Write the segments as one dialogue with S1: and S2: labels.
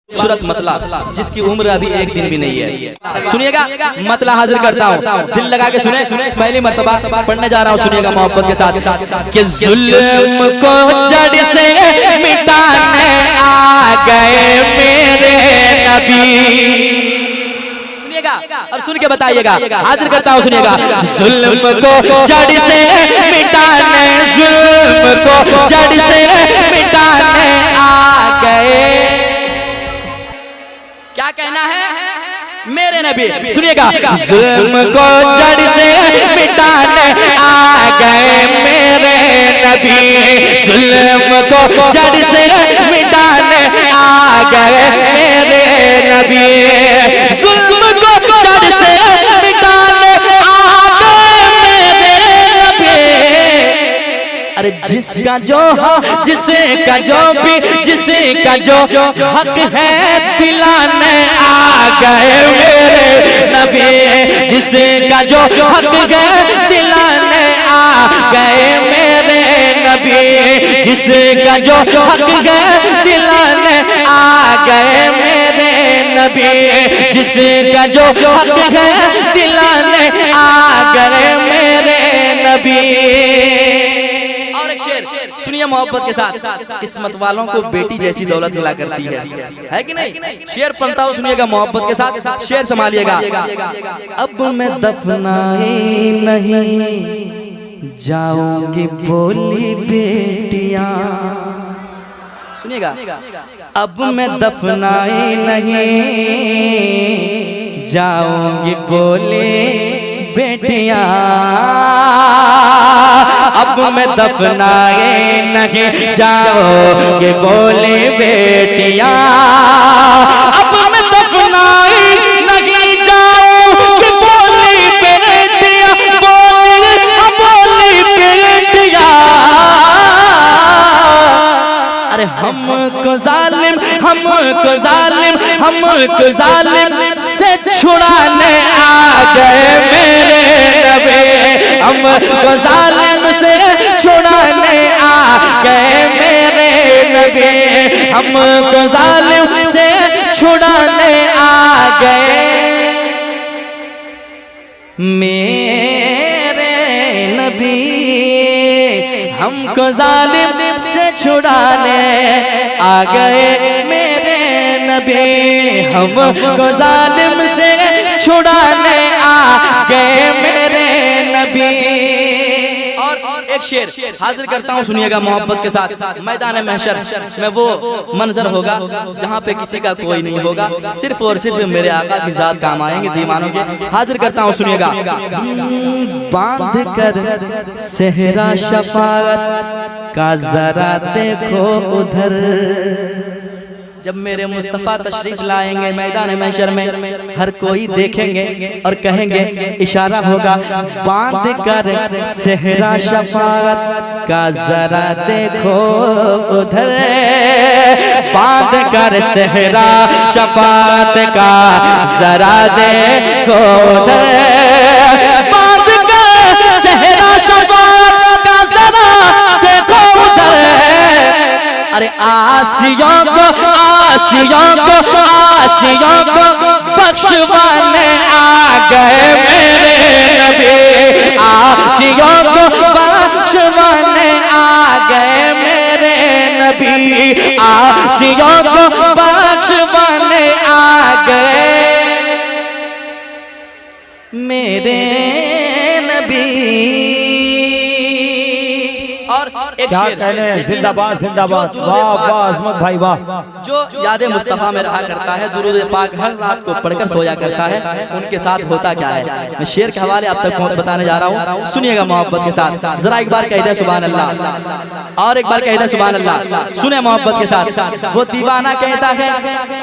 S1: सूरत मतला, जिसकी उम्र अभी एक दिन भी नहीं है। सुनिएगा, मतला हाजिर करता हूँ, दिल लगा के सुने, पहली मर्तबा पढ़ने जा रहा हूँ, सुनिएगा मोहब्बत के साथ। कि जुल्म को जड़ से मिटाने आ गए मेरे नबी। और सुन के बताइएगा, हाजिर करता हूँ, सुनिएगा। जुल्म को जड़ से मिटाने, जुल्म को जड़ से मिटाने आ गए। क्या कहना है मेरे नबी? सुनिएगा, जुल्म को जड़ से मिटाने आ गए मेरे नबी। जुल्म को जड़ से मिटाने आ गए मेरे नबी। जुल्म को जड़ से मिटाने आ गए मेरे नबी। अरे जिसका जो जिसका जो भी जिसका जो हक है दिलाने आ गए मेरे नबी। जिसका जो हक है दिलाने आ गए मेरे नबी। जिसका जो हक है दिलाने आ गए मेरे नबी। जिसका जो हक है दिलाने आ गए मेरे नबी। सुनिए मोहब्बत के साथ, किस्मत वालों को बेटी जैसी दौलत मिला करती है कि नहीं? शेर पढ़ता हूँ, सुनिएगा मोहब्बत के साथ, शेर संभालिएगा। अब मैं दफनाए नहीं जाऊंगी बोली बेटियां। सुनिएगा, अब मैं दफनाए नहीं जाऊंगी बोले बेटियां। अब मैं दफनाए नहीं जाओगे बोले बेटियां। अब मैं दफनाए नहीं जाओगे बोले बेटियां। बोले बेटियां। अरे हमको जालिम से छुड़ाने आ गए मेरे नबी। हमको जालिम से छुड़ाने आ गए मेरे नबी। हमको जालिम से छुड़ाने आ गए मेरे नबी। हमको जालिम से छुड़ाने आ गए मेरे नबी। हमको जालिम से छुड़ाने आ गए मेरे नबी। और एक शेर हाजिर करता हूँ, सुनिएगा मोहब्बत के साथ। मैदान महशर में वो मंजर होगा जहाँ पे किसी का कोई नहीं होगा, सिर्फ और सिर्फ मेरे आका की जात काम आएंगे दीवानों के। हाजिर करता हूँ, सुनिएगा। बांध कर सेहरा शफाअत का जरा देखो उधर। जब मेरे मुस्तफ़ा तशरीफ लाएंगे मैदान महशर में, हर कोई देखेंगे और कहेंगे, इशारा होगा, बांध कर सेहरा शफाअत का जरा देखो उधर। बांध कर सेहरा शफाअत का जरा देखो उधर। बांध कर सेहरा शफाअत का जरा देखो उधर। अरे आसियों को बख्शवाने आ गए मेरे नबी। आसियों को बख्शवाने आ गए मेरे नबी। आसियों को बख्शवाने आ गए मेरे नबी। और एक
S2: क्या कहने, जिंदाबाद जिंदाबाद, वाह वाह अजमत भाई वाह।
S1: जो याद मुस्तफ़ा में रहा करता है, दुरूद पाक हर रात को पढ़कर सोया करता है, उनके साथ होता क्या है? मैं शेर के हवाले आप तक बताने जा रहा हूँ, सुनिएगा मोहब्बत के साथ। जरा एक बार कह दे सुभान अल्लाह, और एक बार कह दे सुभान अल्लाह। सुने मोहब्बत के साथ। वो दीवाना कहता है,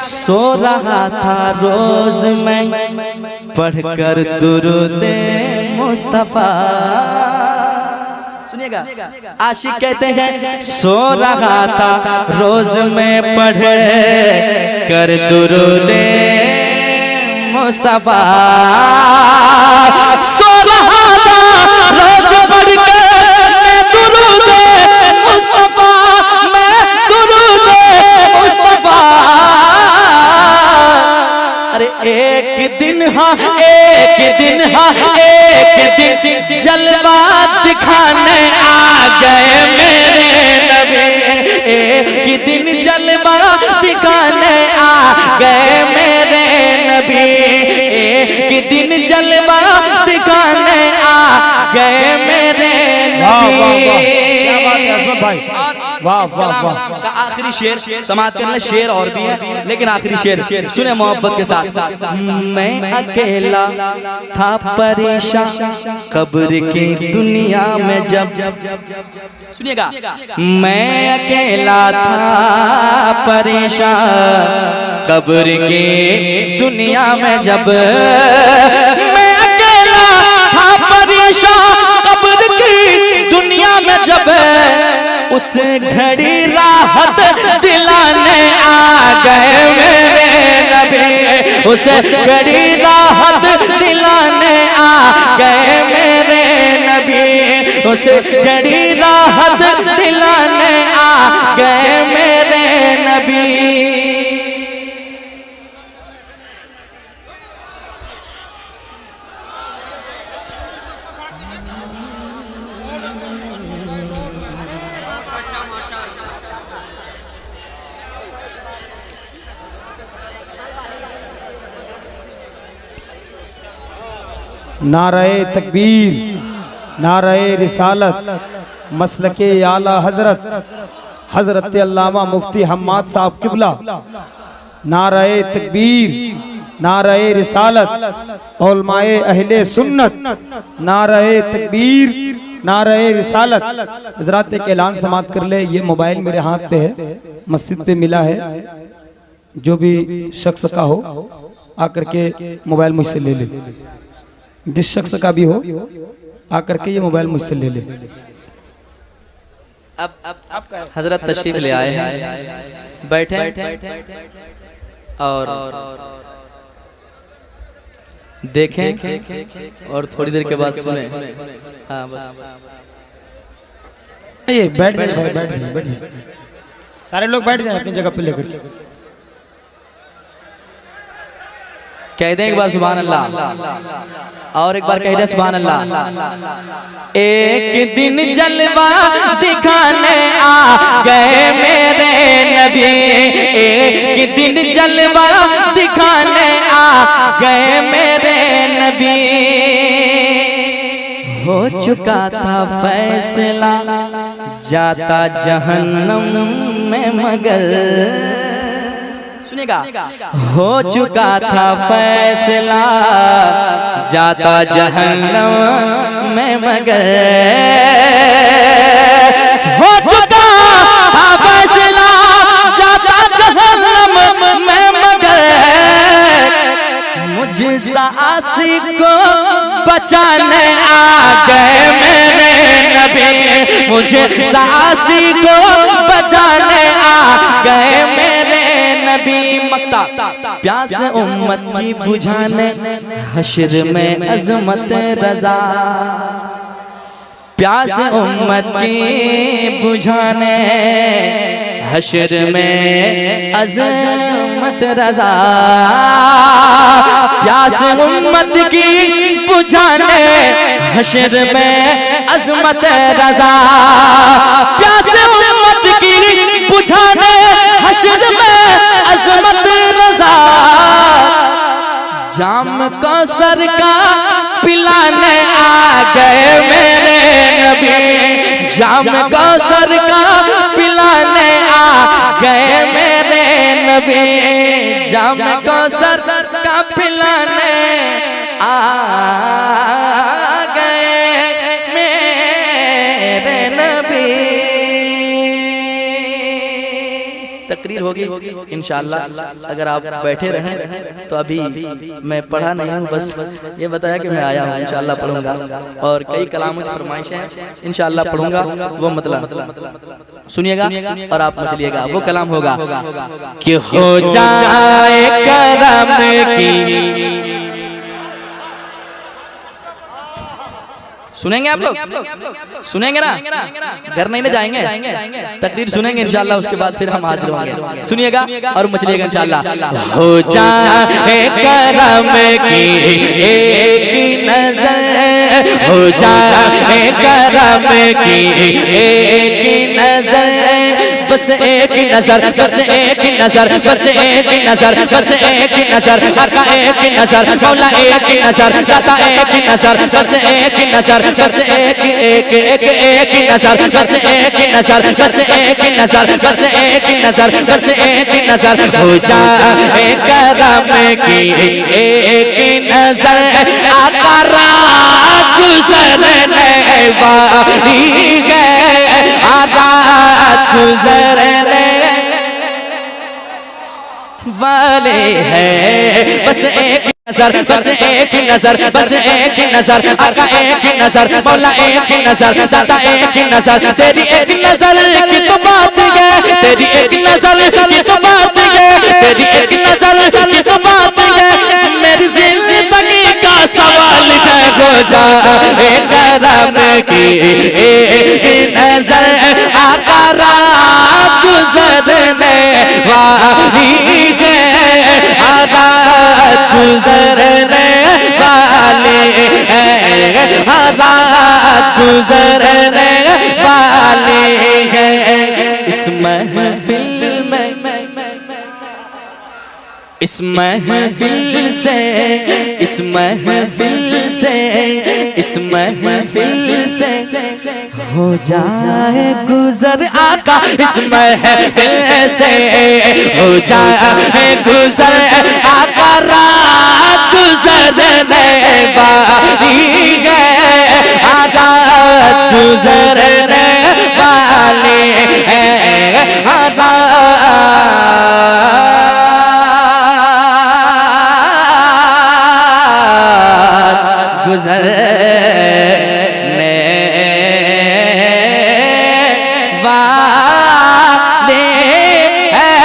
S1: सो रहा था रोज मैं पढ़कर दुरूद मुस्तफ़ा। सुनिएगा, आशिक कहते हैं, सो रहा था रोज में पढ़ कर दुरूद मुस्तफा। सो रहा था रोज पढ़ कर मैं दुरूद मुस्तफा। मैं दुरूद मुस्तफा। एक दिन हाँ एक दिन हाँ एक दिन जलवा दिखाने आ गए मेरे नबी। एक दिन जलवा दिखाने आ गए मेरे नबी। एक दिन जलवा दिखाने आ गए मेरे नबी।
S2: वाह
S1: इस कलाम का आखिरी शेर समाप्त करना, शेर और भी है लेकिन आखिरी शेर सुने मोहब्बत के साथ। मैं अकेला था परेशान कब्र की दुनिया में जब, सुनिएगा, मैं अकेला था परेशान कब्र की दुनिया में जब, मैं अकेला था परेशान कब्र की दुनिया में जब, उस घड़ी राहत दिलाने आ गए मेरे नबी। उस घड़ी राहत दिलाने आ गए मेरे नबी। उस घड़ी राहत दिलाने आ गए मेरे नबी।
S2: नारे तकबीर, नारे रिसालत, मसलके आला हजरत हजरत अल्लामा मुफ्ती हम्माद साहब किबला। नारे तकबीर, नारे रिसालत, उलमाए अहले सुन्नत, नारे तकबीर, नारे रिसालत। हजरात एक ऐलान समाप्त कर ले, ये मोबाइल मेरे हाथ पे है, मस्जिद पे मिला है, जो भी शख्स का हो आकर के मोबाइल मुझसे ले ले, जिस शख्स का भी हो आकर के ये मोबाइल मुझसे ले ले।
S1: अब हजरत तशरीफ ले आए हैं, बैठे और देखें और थोड़ी देर के बाद सुने। हाँ बस
S2: ये बैठ जाए भाई, बैठ जाए, बैठ जाए, सारे लोग बैठ जाए अपनी जगह पे लेकर के।
S1: कह दें एक बार सुभान अल्लाह, और एक बार कह दें सुभान अल्लाह। एक दिन जलवा दिखाने आ गए मेरे नबी। एक दिन जलवा दिखाने आ गए मेरे नबी। हो चुका था फैसला जाता जहन्नम में मगर, सुनिएगा, हो चुका था फैसला जाता जहन्नम में मगर, हो चुका था फैसला जाता जहन्नम में मगर, मुझ सासी को बचाने आ गए मेरे नबी। मुझे सासी को बचाने आ गए मेरे नबी। मक्ता प्यास उम्मत की बुझाने हश्र में अजमत रजा। प्यास उम्मत की बुझाने हश्र में अजमत रजा। प्यास उम्मत की बुझाने हश्र में अजमत रजा। प्यास उम्मत की बुझाने हश्र में अजमत रजा। जाम कौसर का पिलाने आ गए मेरे नबी। जाम कौसर का पिलाने आ गए मेरे नबी। जाम कौसर का पिलाने आ गए मेरे नबी। तकरीर होगी इंशाअल्लाह। अगर आप बैठे रहें तो अभी मैं पढ़ा नहीं हूँ, बस ये बताया कि मैं आया हूँ, इंशाअल्लाह पढ़ूंगा। और कई कलामों की फरमाइशें हैं, इंशाअल्लाह पढ़ूंगा। वो मतलब सुनिएगा और आप मचलिएगा। वो कलाम होगा कि हो जाए करम की, सुनेंगे आप लोग? सुनेंगे ना? घर नहीं ना जाएंगे, तकरीर सुनेंगे इंशाल्लाह, उसके बाद फिर हम हाजिर होंगे। सुनिएगा और मचलिएगा इंशाल्लाह। हो जाए करम की एक नजर, हो जाए करम की एक नजर, बस एक नजर, बस एक नजर, बस एक नजर, बस एक नजर, आका एक नजर, मौला एक नजर, दाता एक नजर, बस एक नजर, बस एक एक एक एक नजर, बस एक नजर, बस एक नजर, बस एक नजर, बस एक नजर, हो जाए करम की एक नजर, आका रात गुजरने वाली है, रात गुजरने वाले हैं, बस एक नजर, बस एक नजर, बस एक नजर, आका एक नजर, मौला एक नजर, दाता एक नजर, तेरी एक नजर की तो बात है, तेरी एक नजर की तो बात है, तेरी एक नजर की तो बात है, मेरी जिंदगी का सवाल है, हो जाए करम की एक नजर, आका रात गुजरने वाली है, रात गुजरने वाले हैं, रात गुजरने वाले हैं। इस महफिल में, इस महफिल से, इस महफिल से, इस महफिल से हो जाए गुजर, आका इस महफिल से हो जाए गुजर, आका रात गुजरने वाली है, रात गुजरने वाले हैं, गुजरने वाले हैं,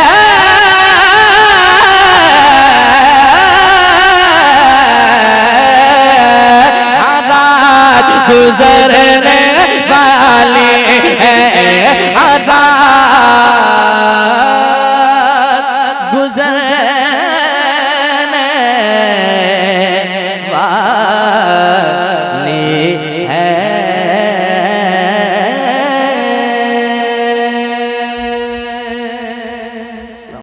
S1: रात गुजरने